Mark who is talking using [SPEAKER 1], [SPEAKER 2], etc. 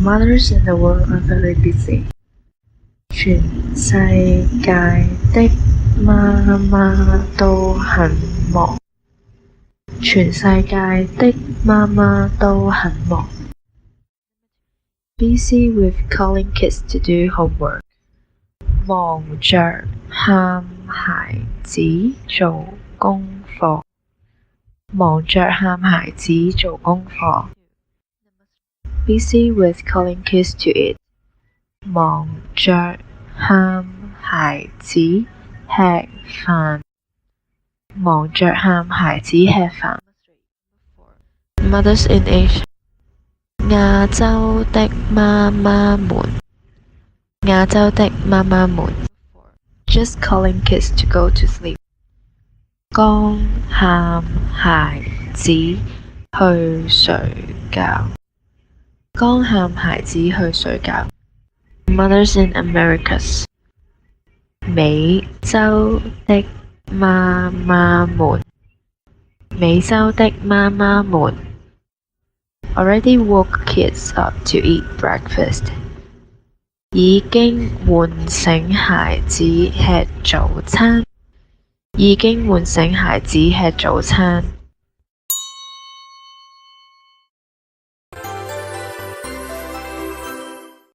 [SPEAKER 1] Mothers in the world are very busy. 全世界的媽媽都很忙。全世界的媽媽都很忙。Busy with calling kids to do homework. 忙着喊孩子做功課。忙着喊孩子做功課。Busy with calling kids to eat. 忙着喊孩子吃飯。忙着喊孩子吃飯。Mothers in Asia. 亞洲的媽媽們。亞洲的媽媽們。Just calling kids to go to sleep. 剛喊孩子去睡覺。剛喊孩子去睡覺。Mothers in Americas. 美洲的媽媽們。美洲的媽媽們。Already woke kids up to eat breakfast. 已經喚醒孩子吃早餐。已經喚醒孩子吃早餐。